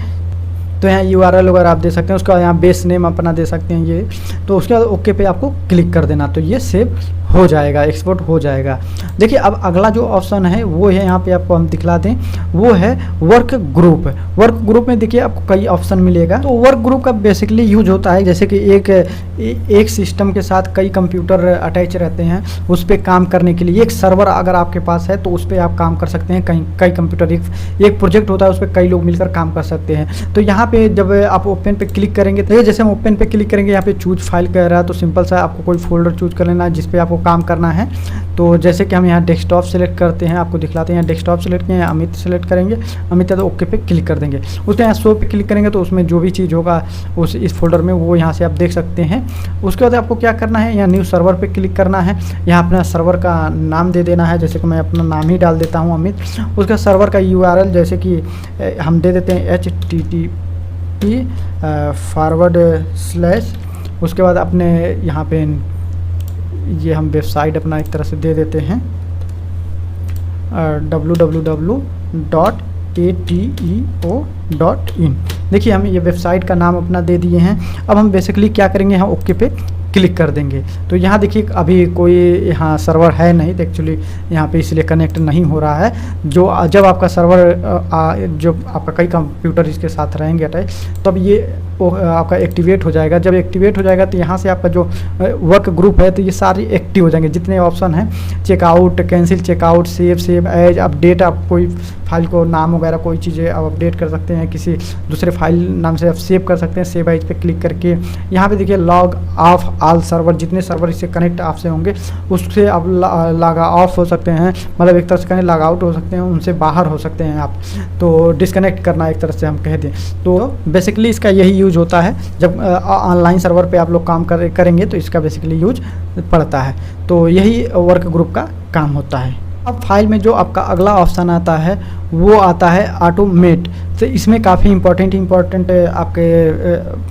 तो यहाँ URL वगैरह आप दे सकते हैं। उसका यहाँ बेस नेम अपना दे सकते हैं ये, तो उसके बाद ओके पे आपको क्लिक कर देना, तो ये सेव हो जाएगा, एक्सपोर्ट हो जाएगा। देखिए अब अगला जो ऑप्शन है वो है, यहाँ पे आपको हम दिखला दें, वो है वर्क ग्रुप। वर्क ग्रुप में देखिए आपको कई ऑप्शन मिलेगा। तो वर्क ग्रुप का बेसिकली यूज होता है जैसे कि एक सिस्टम के साथ कई कंप्यूटर अटैच रहते हैं, उस पर काम करने के लिए एक सर्वर अगर आपके पास है तो उस पर आप काम कर सकते हैं। कई कंप्यूटर एक प्रोजेक्ट होता है, उस पर कई लोग मिलकर काम कर सकते हैं। तो यहाँ पे जब आप ओपन पे क्लिक करेंगे, तो जैसे हम ओपन पे क्लिक करेंगे, यहाँ पे चूज फाइल कह रहा है, तो सिंपल सा आपको कोई फोल्डर चूज कर लेना है जिसपे आपको काम करना है। तो जैसे कि हम यहाँ डेस्कटॉप सेलेक्ट करते हैं, आपको दिखलाते हैं, यहाँ डेस्कटॉप सेलेक्ट किए, अमित सेलेक्ट करेंगे, अमित तो ओके पे क्लिक कर देंगे। उसके यहाँ शो पे क्लिक करेंगे तो उसमें जो भी चीज़ होगा उस इस फोल्डर में वो यहाँ से आप देख सकते हैं। उसके बाद आपको क्या करना है, यहाँ न्यू सर्वर पे क्लिक करना है, यहाँ अपना सर्वर का नाम दे देना है, जैसे कि मैं अपना नाम ही डाल देता हूँ अमित। उसका सर्वर का URL जैसे कि हम दे देते हैं http:/, उसके बाद अपने यहाँ पे ये हम वेबसाइट अपना एक तरह से दे देते हैं www.ateo.in। देखिए हम ये वेबसाइट का नाम अपना दे दिए हैं। अब हम बेसिकली क्या करेंगे, यहाँ ओके पे क्लिक कर देंगे। तो यहाँ देखिए अभी कोई यहाँ सर्वर है नहीं, तो एक्चुअली यहाँ पे इसलिए कनेक्ट नहीं हो रहा है। जो जब आपका सर्वर जो आपका कई कंप्यूटर इसके साथ रहेंगे अटैच, तब ये आपका एक्टिवेट हो जाएगा। जब एक्टिवेट हो जाएगा तो यहाँ से आपका जो वर्क ग्रुप है तो ये सारी एक्टिव हो जाएंगे। जितने ऑप्शन हैं, checkout, cancel checkout, save as, update, आप कोई फाइल को नाम वगैरह कोई चीज़ें आप अपडेट कर सकते हैं, किसी दूसरे फाइल नाम से आप सेव कर सकते हैं, सेव एज पे क्लिक करके। यहाँ पे देखिए लॉग ऑफ ऑल सर्वर, जितने सर्वर इससे कनेक्ट आपसे होंगे उससे आप लॉग ऑफ हो सकते हैं, मतलब एक तरह से कहें लॉग आउट हो सकते हैं, उनसे बाहर हो सकते हैं आप। तो डिस्कनेक्ट करना एक तरह से हम कह दें। तो बेसिकली इसका यही यूज होता है। जब ऑनलाइन सर्वर पे आप लोग काम करेंगे तो इसका बेसिकली यूज पड़ता है। तो यही वर्क ग्रुप का काम होता है। अब फाइल में जो आपका अगला ऑप्शन आता है वो आता है ऑटोमेट। तो इसमें काफ़ी इंपॉर्टेंट आपके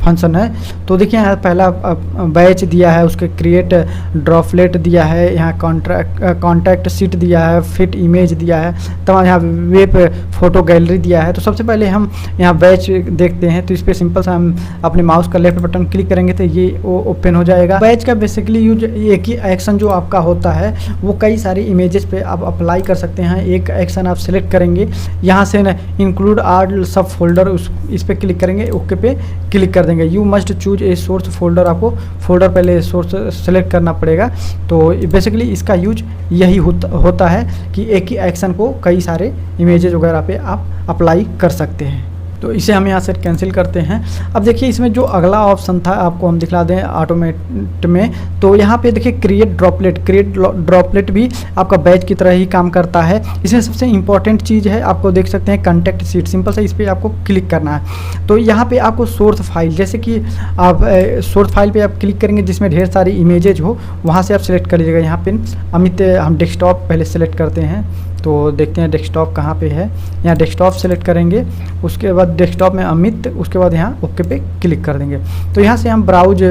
फंक्शन है। तो देखिए यहाँ पहला बैच दिया है, उसके क्रिएट ड्रॉपलेट दिया है, यहाँ कॉन्टैक्ट सीट दिया है, फिट इमेज दिया है, तमाम यहाँ वेब फोटो गैलरी दिया है। तो सबसे पहले हम यहाँ बैच देखते हैं। तो इस पर सिंपल सा हम अपने माउस का लेफ्ट बटन क्लिक करेंगे तो ये ओपन हो जाएगा। बैच का बेसिकली यूज एक ही एक्शन जो आपका होता है वो कई सारी इमेजेस पे आप अप्लाई कर सकते हैं। एक एक्शन आप सेलेक्ट करेंगे, यहाँ से ना इंक्लूड आल सब फोल्डर, इस पे क्लिक करेंगे, ओके पे क्लिक कर देंगे। You must choose a source folder, आपको फोल्डर पहले सोर्स सेलेक्ट करना पड़ेगा। तो बेसिकली इसका यूज यही होता है कि एक ही एक्शन को कई सारे इमेजेस वगैरह पे आप अप्लाई कर सकते हैं। तो इसे हम यहाँ से कैंसिल करते हैं। अब देखिए इसमें जो अगला ऑप्शन था आपको हम दिखला दें ऑटोमेट में। तो यहाँ पे देखिए क्रिएट ड्रॉपलेट भी आपका बैच की तरह ही काम करता है। इसमें सबसे इंपॉर्टेंट चीज़ है, आपको देख सकते हैं कॉन्टैक्ट सीट, सिंपल सा इस पर आपको क्लिक करना है। तो यहाँ पे आपको सोर्स फाइल, जैसे कि आप सोर्स फाइल पे आप क्लिक करेंगे जिसमें ढेर सारी इमेजेज हो, वहाँ से आप सेलेक्ट कर लीजिएगा। यहाँ पे अमित हम डेस्कटॉप पहले सेलेक्ट करते हैं। तो देखते हैं डेस्कटॉप कहाँ पे है। यहाँ डेस्कटॉप सेलेक्ट करेंगे, उसके बाद डेस्कटॉप में अमित, उसके बाद यहाँ ओके पे क्लिक कर देंगे। तो यहाँ से हम ब्राउज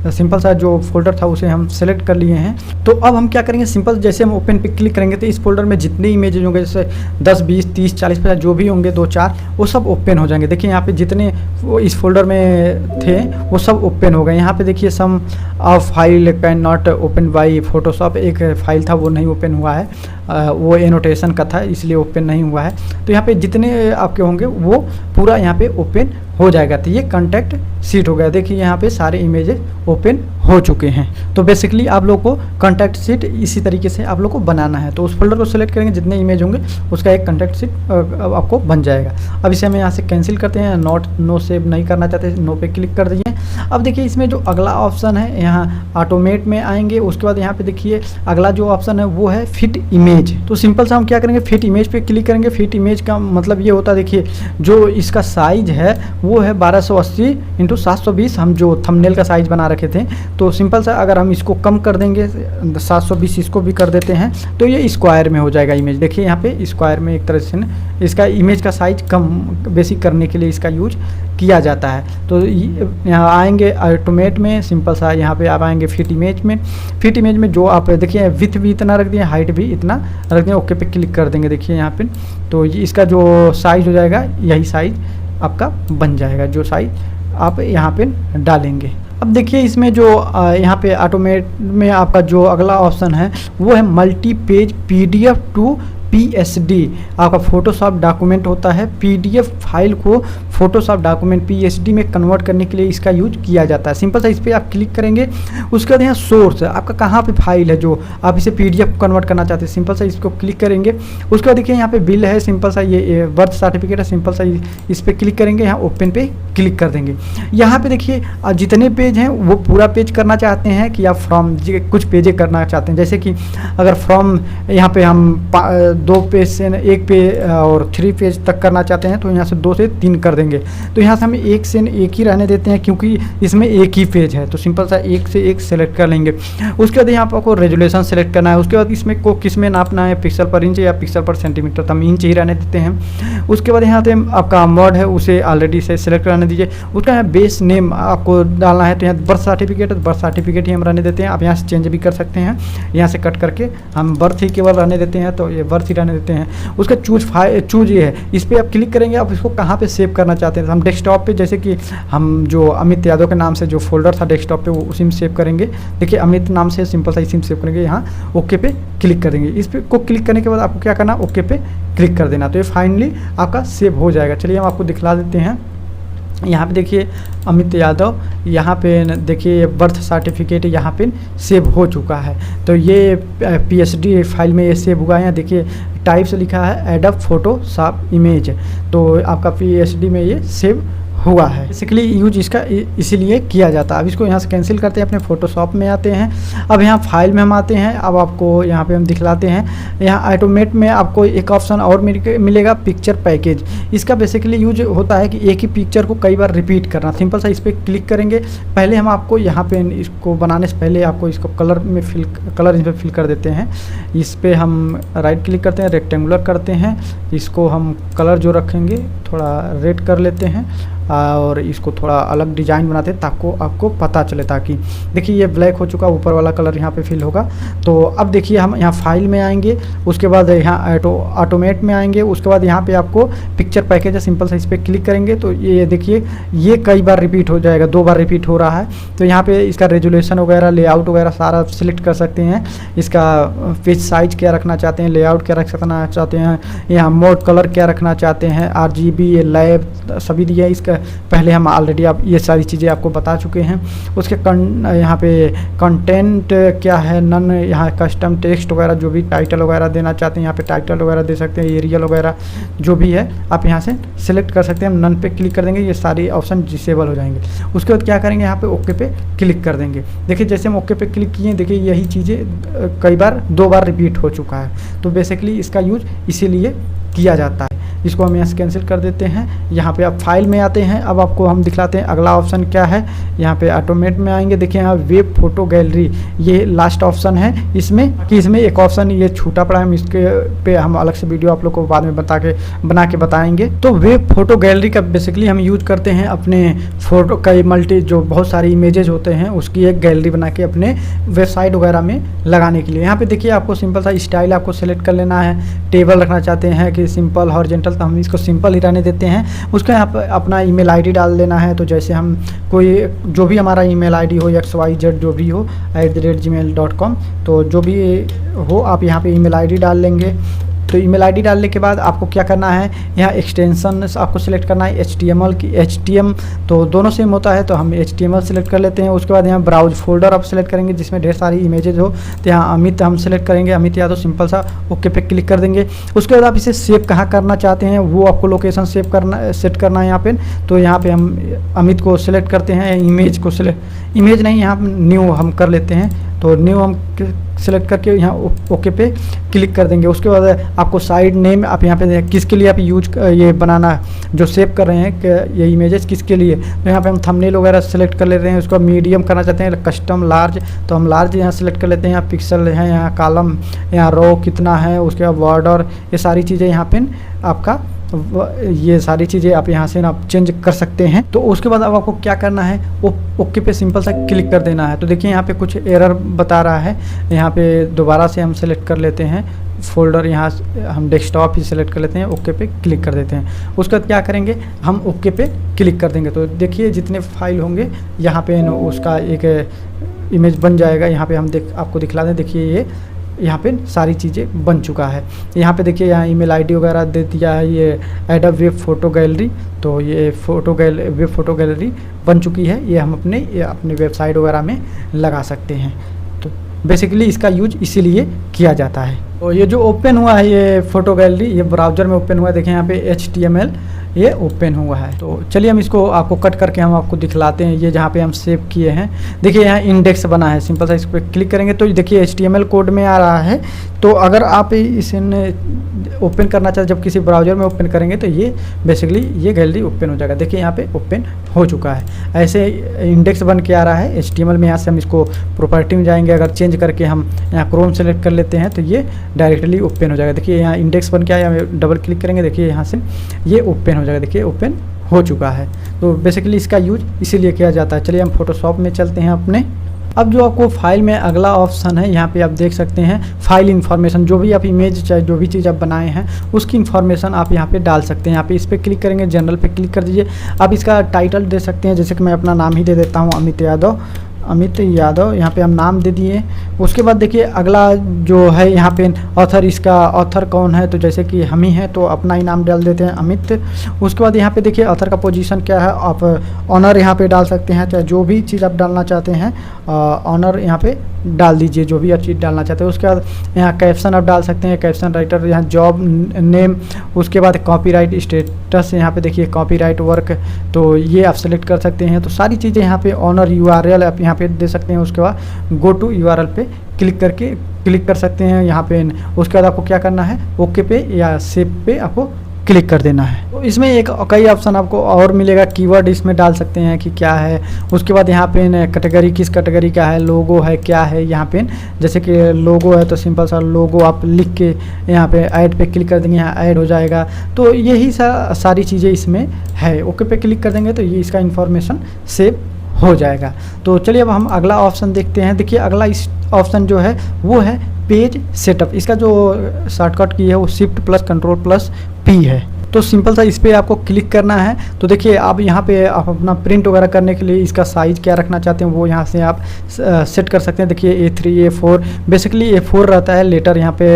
सिंपल सा जो फोल्डर था उसे हम सेलेक्ट कर लिए हैं। तो अब हम क्या करेंगे, सिंपल जैसे हम ओपन पे क्लिक करेंगे तो इस फोल्डर में जितने इमेजेज होंगे, जैसे 10, 20, 30, 40, 50 जो भी होंगे 2, 4, वो सब ओपन हो जाएंगे। देखिए यहाँ पे जितने वो इस फोल्डर में थे वो सब ओपन हो गए। यहाँ पे देखिए some of file can not open by Photoshop, एक फाइल था वो नहीं ओपन हुआ है, वो एनोटेशन का था इसलिए ओपन नहीं हुआ है। तो यहाँ पे जितने आपके होंगे वो पूरा यहाँ पे ओपन हो जाएगा। तो ये कॉन्टैक्ट सीट हो गया। देखिए यहाँ पे सारे इमेजेस ओपन हो चुके हैं। तो बेसिकली आप लोग को कॉन्टैक्ट सीट इसी तरीके से आप लोग को बनाना है। तो उस फोल्डर को सेलेक्ट करेंगे, जितने इमेज होंगे उसका एक कॉन्टैक्ट सीट आपको बन जाएगा। अब इसे हम यहाँ से कैंसिल करते हैं, नो सेव नहीं करना चाहते, नो पे क्लिक कर दीजिए। अब देखिए इसमें जो अगला ऑप्शन है, यहाँ ऑटोमेट में आएंगे, उसके बाद यहाँ पे देखिए अगला जो ऑप्शन है वो है फिट इमेज। तो सिंपल सा हम क्या करेंगे, फिट इमेज पे क्लिक करेंगे। फिट इमेज का मतलब ये होता है, देखिए जो इसका साइज है वो है 1280 × 720, हम जो थंबनेल का साइज बना रखे थे। तो सिंपल सा अगर हम इसको कम कर देंगे 720, इसको भी कर देते हैं, तो ये स्क्वायर में हो जाएगा इमेज। देखिए यहाँ पे स्क्वायर में एक तरह से इसका इमेज का साइज कम बेसिक करने के लिए इसका यूज किया जाता है। तो यहाँ आएंगे ऑटोमेट में, सिंपल सा यहाँ पे आप आएंगे फिट इमेज में। फिट इमेज में जो आप देखिए विथ भी इतना रख दिए, हाइट भी इतना रख दिए, ओके पे क्लिक कर देंगे। देखिए यहाँ पे तो इसका जो साइज हो जाएगा यही साइज आपका बन जाएगा, जो साइज आप यहाँ पे डालेंगे। अब देखिए इसमें जो यहाँ पे ऑटोमेट में आपका जो अगला ऑप्शन है वो है multi page PDF to PSD। आपका फोटोशॉप डॉक्यूमेंट होता है, PDF फाइल को फोटोशॉप डॉक्यूमेंट PSD में कन्वर्ट करने के लिए इसका यूज किया जाता है। सिंपल सा इस पर आप क्लिक करेंगे, उसके बाद यहाँ सोर्स आपका कहाँ पे फाइल है जो आप इसे PDF कन्वर्ट करना चाहते हैं, सिंपल सा इसको क्लिक करेंगे। उसके बाद देखिए यहाँ पे बिल है, सिंपल सा ये बर्थ सर्टिफिकेट है, सिंपल सा इस पर क्लिक करेंगे, यहाँ ओपन पे क्लिक कर देंगे। यहाँ पे देखिए जितने पेज हैं वो पूरा पेज करना चाहते हैं कि आप फ्रॉम कुछ पेजें करना चाहते हैं, जैसे कि अगर फ्रॉम यहाँ पे हम 2 पेज से 1 पेज और 3 पेज तक करना चाहते हैं तो यहाँ से 2 से 3 कर देंगे। तो यहाँ से हम 1 से 1 ही रहने देते हैं क्योंकि इसमें एक ही पेज है। तो सिंपल सा 1 से 1 सेलेक्ट कर लेंगे। उसके बाद यहाँ पर आपको रेजोल्यूशन सेलेक्ट करना है। उसके बाद इसमें को किस में नापना है, पिक्सल पर इंच या पिक्सल पर सेंटीमीटर, तो हम इंच ही रहने देते हैं। उसके बाद यहाँ से आपका मोड है उसे ऑलरेडी से सेलेक्ट रहने दीजिए। उसका बेस नेम आपको डालना है, तो यहाँ बर्थ सर्टिफिकेट ही हम रहने देते हैं। आप यहाँ से चेंज भी कर सकते हैं, यहाँ से कट करके हम बर्थ ही केवल रहने देते हैं, तो ये बर्थ ही रहने देते हैं। उसका चूज ये है, इस पर आप क्लिक करेंगे, आप इसको कहाँ पे सेव करना चाहते हैं तो हम डेस्कटॉप पे, जैसे कि हम जो अमित यादव के नाम से जो फोल्डर था डेस्कटॉप पे वो उसी में सेव करेंगे। देखिए अमित नाम से सिंपल सा इसी में सेव करेंगे, यहाँ ओके पे क्लिक कर देंगे। इस पे को क्लिक करने के बाद आपको क्या करना, ओके पे क्लिक कर देना, तो ये फाइनली आपका सेव हो जाएगा। चलिए हम आपको दिखला देते हैं। यहाँ पे देखिए अमित यादव, यहाँ पे देखिए बर्थ सर्टिफिकेट यहाँ पे सेव हो चुका है। तो ये PSD फाइल में ये सेव हुआ है। यहाँ देखिए टाइप से लिखा है एडोब फोटोशॉप इमेज, तो आपका PSD में ये सेव हुआ है। बेसिकली यूज इसका इसीलिए किया जाता है। अब इसको यहाँ से कैंसिल करते हैं, अपने फोटोशॉप में आते हैं। अब यहाँ फाइल में हम आते हैं। अब आपको यहाँ पे हम दिखलाते हैं, यहाँ ऑटोमेट में आपको एक ऑप्शन और मिलेगा, पिक्चर पैकेज। इसका बेसिकली यूज होता है कि एक ही पिक्चर को कई बार रिपीट करना। सिंपल सा इस पर क्लिक करेंगे। पहले हम आपको यहाँ पे इसको बनाने से पहले आपको इसको कलर में कलर इस पर फिल कर देते हैं। इस पर हम राइट क्लिक करते हैं, रेक्टेंगुलर करते हैं। इसको हम कलर जो रखेंगे थोड़ा रेड कर लेते हैं और इसको थोड़ा अलग डिजाइन बनाते हैं ताकि आपको पता चले। ताकि देखिए ये ब्लैक हो चुका, ऊपर वाला कलर यहाँ पे फिल होगा। तो अब देखिए हम यहाँ फाइल में आएंगे, उसके बाद यहाँ ऑटोमेट में आएंगे, उसके बाद यहाँ पे आपको पिक्चर पैकेज है, सिंपल सा इस पर क्लिक करेंगे तो ये देखिए ये कई बार रिपीट हो जाएगा, 2 बार रिपीट हो रहा है। तो यहाँ पे इसका रेजुलेशन वगैरह, लेआउट वगैरह सारा सिलेक्ट कर सकते हैं। इसका पेज साइज क्या रखना चाहते हैं, लेआउट क्या रखना चाहते हैं, यहाँ मोड कलर क्या रखना चाहते हैं, RGB लैब सभी दिया है। इसका पहले हम ऑलरेडी आप ये सारी चीज़ें आपको बता चुके हैं। उसके यहाँ पे कंटेंट क्या है, नन, यहाँ कस्टम टेक्स्ट वगैरह जो भी टाइटल वगैरह देना चाहते हैं यहाँ पे टाइटल वगैरह दे सकते हैं, एरियल वगैरह जो भी है आप यहाँ से सिलेक्ट कर सकते हैं। हम नन पे क्लिक कर देंगे, ये सारे ऑप्शन डिसेबल हो जाएंगे। उसके बाद क्या करेंगे, यहाँ पे ओके पे क्लिक कर देंगे। देखिए जैसे हम ओके पे क्लिक किए, देखिए यही चीज़ें कई बार 2 बार रिपीट हो चुका है। तो बेसिकली इसका यूज इसीलिए किया जाता है। इसको हम यहाँ से कैंसिल कर देते हैं। यहाँ पे आप फाइल में आते हैं। अब आपको हम दिखलाते हैं अगला ऑप्शन क्या है। यहाँ पे ऑटोमेट में आएंगे, देखिए यहाँ वेब फोटो गैलरी ये लास्ट ऑप्शन है इसमें, कि इसमें एक ऑप्शन ये छूटा पड़ा है। हम इसके पे हम अलग से वीडियो आप लोग को बाद में बना के बताएंगे। तो वेब फोटो गैलरी का बेसिकली हम यूज करते हैं अपने फोटो का मल्टी जो बहुत सारी इमेजेस होते हैं उसकी एक गैलरी बना के अपने वेबसाइट वगैरह में लगाने के लिए। यहाँ पे देखिए आपको सिंपल सा स्टाइल आपको सेलेक्ट कर लेना है। टेबल रखना चाहते हैं कि सिंपल हॉरिजॉन्टल, तो हम इसको सिंपल ही रहने देते हैं। उसका यहाँ पर अपना ईमेल आईडी डाल देना है। तो जैसे हम कोई जो भी हमारा ईमेल आईडी हो XYZ जो भी हो @gmail.com, तो जो भी हो आप यहाँ पे ईमेल आईडी डाल लेंगे। तो ईमेल आईडी डालने के बाद आपको क्या करना है, यहाँ एक्सटेंशन आपको सिलेक्ट करना है HTML की HTML, तो दोनों सेम होता है तो हम HTML सेलेक्ट कर लेते हैं। उसके बाद यहाँ ब्राउज फोल्डर आप सेलेक्ट करेंगे जिसमें ढेर सारी इमेजेस हो। तो यहाँ अमित हम सेलेक्ट करेंगे, अमित यादव, सिंपल सा ओके पे क्लिक कर देंगे। उसके बाद आप इसे सेव कहाँ करना चाहते हैं वो आपको लोकेशन सेव करना सेट करना है यहाँ पे। तो यहाँ पे हम अमित को सिलेक्ट करते हैं, इमेज को सिलेक्ट, इमेज नहीं यहाँ न्यू हम कर लेते हैं। तो न्यू हम सेलेक्ट करके यहाँ ओके पे क्लिक कर देंगे। उसके बाद आपको साइड नेम आप यहाँ पे किसके लिए आप यूज ये बनाना है जो सेव कर रहे हैं कि ये इमेजेस किसके लिए, तो यहाँ पे हम थंबनेल वगैरह सेलेक्ट कर लेते हैं। उसको मीडियम करना चाहते हैं, कस्टम लार्ज, तो हम लार्ज यहाँ सेलेक्ट कर लेते हैं। यहाँ पिक्सल है, यहाँ कॉलम, यहाँ रो कितना है, उसके बाद बॉर्डर, ये सारी चीज़ें यहाँ पे आपका ये सारी चीज़ें आप यहाँ से आप चेंज कर सकते हैं। तो उसके बाद अब आपको क्या करना है, ओके पे सिंपल सा क्लिक कर देना है। तो देखिए यहाँ पे कुछ एरर बता रहा है, यहाँ पे दोबारा से हम सेलेक्ट कर लेते हैं फोल्डर, यहाँ हम डेस्कटॉप ही सेलेक्ट कर लेते हैं, ओके पे क्लिक कर देते हैं। उसके बाद क्या करेंगे, हम ओके पे क्लिक कर देंगे। तो देखिए जितने फाइल होंगे यहाँ पे उसका एक इमेज बन जाएगा। यहाँ पे हम आपको दिखला दें, देखिए ये यहाँ पे सारी चीज़ें बन चुका है। यहाँ पे देखिए यहाँ ईमेल आईडी वगैरह दे दिया है, ये एडोब वेब फोटो गैलरी, तो ये वेब फोटो गैलरी बन चुकी है। ये हम अपने वेबसाइट वगैरह में लगा सकते हैं। तो बेसिकली इसका यूज इसीलिए किया जाता है। तो ये जो ओपन हुआ है ये फोटो गैलरी, ये ब्राउज़र में ओपन हुआ है, देखें यहाँ पे HTML ये ओपन हुआ है। तो चलिए हम इसको आपको कट करके हम आपको दिखलाते हैं। ये जहाँ पे हम सेव किए हैं, देखिए यहाँ इंडेक्स बना है, सिंपल सा इस पर क्लिक करेंगे तो देखिए HTML कोड में आ रहा है। तो अगर आप इसे ओपन करना चाहते जब किसी ब्राउज़र में ओपन करेंगे तो ये बेसिकली ये गैलरी ओपन हो जाएगा। देखिए यहाँ पे ओपन हो चुका है, ऐसे इंडेक्स बन के आ रहा है HTML में। यहाँ से हम इसको प्रॉपर्टी में जाएंगे, अगर चेंज करके हम यहाँ क्रोम सेलेक्ट कर लेते हैं तो ये डायरेक्टली ओपन हो जाएगा। देखिए यहाँ इंडेक्स बन के आया, डबल क्लिक करेंगे, देखिए यहाँ से ये ओपन हो जाएगा। देखिए ओपन हो चुका है। तो बेसिकली इसका यूज इसीलिए किया जाता है। चलिए हम फोटोशॉप में चलते हैं अपने। अब जो आपको फाइल में अगला ऑप्शन है, यहाँ पे आप देख सकते हैं फाइल इन्फॉर्मेशन। जो भी आप इमेज चाहे जो भी चीज़ आप बनाए हैं उसकी इन्फॉर्मेशन आप यहाँ पे डाल सकते हैं। यहाँ पे इस पर क्लिक करेंगे, जनरल पे क्लिक कर दीजिए। आप इसका टाइटल दे सकते हैं, जैसे कि मैं अपना नाम ही दे देता हूँ, अमित यादव। यहाँ पे हम नाम दे दिए। उसके बाद देखिए अगला जो है यहाँ पे ऑथर, इसका ऑथर कौन है, तो जैसे कि हम ही हैं तो अपना ही नाम डाल देते हैं, अमित। उसके बाद यहाँ पे देखिए ऑथर का पोजीशन क्या है, आप ऑनर यहाँ पे डाल सकते हैं, चाहे जो भी चीज़ आप डालना चाहते हैं ऑनर यहाँ पे डाल दीजिए, जो भी आप चीज़ डालना चाहते हैं। उसके बाद यहाँ कैप्शन आप डाल सकते हैं, कैप्शन राइटर, यहाँ जॉब नेम। उसके बाद कॉपीराइट स्टेटस, यहाँ पे देखिए कॉपीराइट वर्क, तो ये आप सेलेक्ट कर सकते हैं। तो सारी चीज़ें यहाँ पे ऑनर URL आप यहाँ पे दे सकते हैं। उसके बाद गो टू URL पे क्लिक कर सकते हैं यहाँ पे। उसके बाद आपको क्या करना है, ओके पे या सेव पे आपको क्लिक कर देना है। तो इसमें एक कई ऑप्शन आपको और मिलेगा, कीवर्ड इसमें डाल सकते हैं कि क्या है। उसके बाद यहाँ पे कैटेगरी, किस कैटेगरी का है, लोगो है, क्या है। यहाँ पे जैसे कि लोगो है तो सिंपल सा लोगो आप लिख के यहाँ पे ऐड पे क्लिक कर देंगे, यहाँ ऐड हो जाएगा। तो यही सारी चीज़ें इसमें है। ओके पे क्लिक कर देंगे तो ये इसका इंफॉर्मेशन सेव हो जाएगा। तो चलिए अब हम अगला ऑप्शन देखते हैं। देखिए अगला इस ऑप्शन जो है वो है पेज सेटअप। इसका जो शॉर्टकट की है वो Shift+Ctrl+P है। तो सिंपल सा इस पर आपको क्लिक करना है। तो देखिए आप यहाँ पे आप अपना प्रिंट वगैरह करने के लिए इसका साइज़ क्या रखना चाहते हैं वो यहाँ से आप सेट कर सकते हैं। देखिए A3 A4, बेसिकली A4 रहता है, लेटर यहाँ पे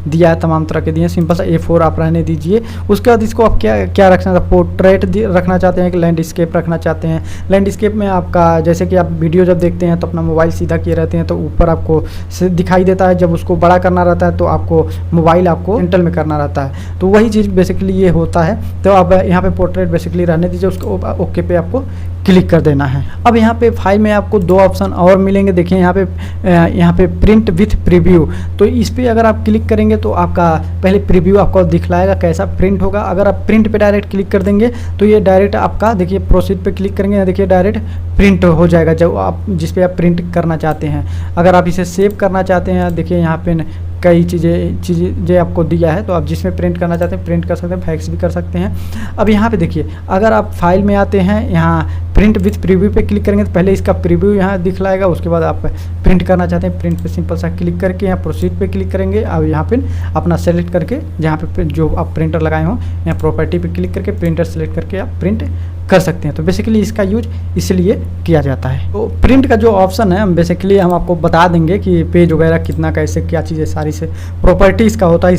दिया है, तमाम तरह के दिए हैं। सिंपल सा A4 आप रहने दीजिए। उसके बाद इसको आप क्या रखना चाहते हैं, पोर्ट्रेट रखना चाहते हैं कि लैंडस्केप रखना चाहते हैं। लैंडस्केप में आपका जैसे कि आप वीडियो जब देखते हैं तो अपना मोबाइल सीधा किए रहते हैं तो ऊपर आपको दिखाई देता है, जब उसको बड़ा करना रहता है तो आपको मोबाइल आपको सेंटर में करना रहता है। तो वही चीज़ बेसिकली ये होता है। तो आप यहाँ पे पोर्ट्रेट बेसिकली रहने दीजिए, उसको ओके पे आपको क्लिक कर देना है। अब यहाँ पे फाइल में आपको दो ऑप्शन और मिलेंगे। देखिए यहाँ पे प्रिंट विथ प्रीव्यू, तो इस पे अगर आप क्लिक करेंगे तो आपका पहले प्रीव्यू आपको दिखलाएगा कैसा प्रिंट होगा। अगर आप प्रिंट पे डायरेक्ट क्लिक कर देंगे तो ये डायरेक्ट आपका देखिए प्रोसीड पे क्लिक करेंगे, देखिए डायरेक्ट प्रिंट हो जाएगा जो आप जिस पे आप प्रिंट करना चाहते हैं। अगर आप इसे सेव करना चाहते हैं, देखिए यहाँ पे कई चीज़ें आपको दिया है, तो आप जिसमें प्रिंट करना चाहते हैं प्रिंट कर सकते हैं, फैक्स भी कर सकते हैं। अब यहाँ पे देखिए अगर आप फाइल में आते हैं, यहाँ प्रिंट विथ प्रीव्यू पे क्लिक करेंगे तो पहले इसका प्रीव्यू यहाँ दिखलाएगा। उसके बाद आप प्रिंट करना चाहते हैं, प्रिंट पे सिंपल सा क्लिक करके यहाँ प्रोसीड पे क्लिक करेंगे। अब यहाँ पे अपना सेलेक्ट करके जहाँ पे जो आप प्रिंटर लगाए हों, यहाँ प्रॉपर्टी पे क्लिक करके प्रिंटर सेलेक्ट करके आप प्रिंट कर सकते हैं। तो बेसिकली इसका यूज इसलिए किया जाता है। तो प्रिंट का जो ऑप्शन है बेसिकली हम आपको बता देंगे कि पेज वगैरह कितना कैसे क्या चीज़ें सारी से प्रॉपर्टीज़ का होता है।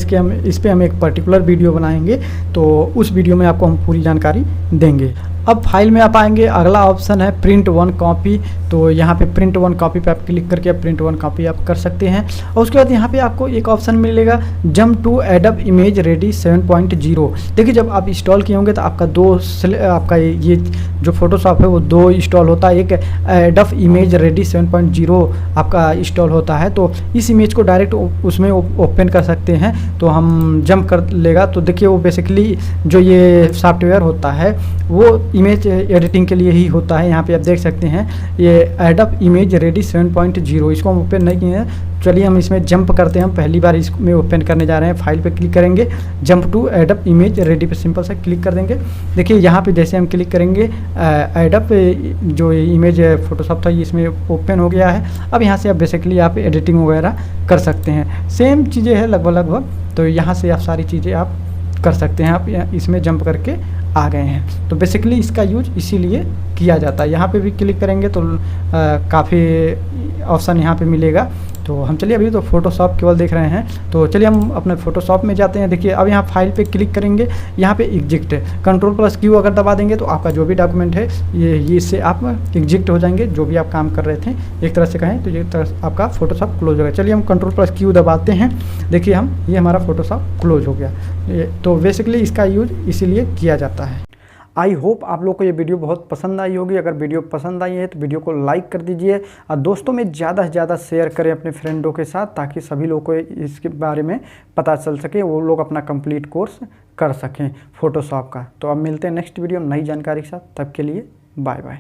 इस पे हम एक पर्टिकुलर वीडियो बनाएंगे, तो उस वीडियो में आपको हम पूरी जानकारी देंगे। अब फाइल में आप आएंगे, अगला ऑप्शन है प्रिंट वन कॉपी। तो यहाँ पे प्रिंट वन कॉपी पे आप क्लिक करके प्रिंट वन कॉपी आप कर सकते हैं। और उसके बाद यहाँ पे आपको एक ऑप्शन मिलेगा जंप टू एडब इमेज रेडी 7.0। देखिए जब आप इंस्टॉल किए होंगे तो आपका ये जो फोटोशॉप है वो दो इंस्टॉल होता है। एक एडब इमेज रेडी 7.0 आपका इंस्टॉल होता है, तो इस इमेज को डायरेक्ट उसमें ओपन कर सकते हैं। तो हम जंप कर लेगा, तो देखिए वो बेसिकली जो ये सॉफ्टवेयर होता है वो इमेज एडिटिंग के लिए ही होता है। यहाँ पे आप देख सकते हैं ये एडब इमेज रेडी 7.0, इसको हम ओपन नहीं किए हैं। चलिए हम इसमें जंप करते हैं, हम पहली बार इसमें ओपन करने जा रहे हैं। फाइल पे क्लिक करेंगे, जंप टू एडब इमेज रेडी पे सिंपल से क्लिक कर देंगे। देखिए यहाँ पे जैसे हम क्लिक करेंगे एडब जो इमेज फोटोशॉप था ये इसमें ओपन हो गया है। अब यहाँ से आप बेसिकली आप एडिटिंग वगैरह कर सकते हैं, सेम चीज़ें हैं लगभग। तो यहाँ से आप सारी चीज़ें आप कर सकते हैं। आप इसमें जंप करके आ गए हैं। तो बेसिकली इसका यूज इसीलिए किया जाता है। यहाँ पे भी क्लिक करेंगे तो काफ़ी ऑप्शन यहाँ पे मिलेगा। तो हम चलिए अभी तो फोटोशॉप केवल देख रहे हैं, तो चलिए हम अपने फोटोशॉप में जाते हैं। देखिए अब यहाँ फाइल पे क्लिक करेंगे, यहाँ पे एग्जिट Ctrl+Q अगर दबा देंगे तो आपका जो भी डॉक्यूमेंट है ये इससे आप एग्जिट हो जाएंगे। जो भी आप काम कर रहे थे एक तरह से कहें तो ये तरह आपका फोटोशॉप क्लोज हो गया। चलिए हम Ctrl+Q दबाते हैं, देखिए ये हमारा फोटोशॉप क्लोज हो गया। तो बेसिकली इसका यूज इसीलिए किया जाता है। आई होप आप लोग को ये वीडियो बहुत पसंद आई होगी। अगर वीडियो पसंद आई है तो वीडियो को लाइक कर दीजिए और दोस्तों में ज़्यादा से ज़्यादा शेयर करें अपने फ्रेंडों के साथ, ताकि सभी लोग को इसके बारे में पता चल सके, वो लोग अपना कंप्लीट कोर्स कर सकें फोटोशॉप का। तो अब मिलते हैं नेक्स्ट वीडियो में नई जानकारी के साथ, तब के लिए बाय बाय।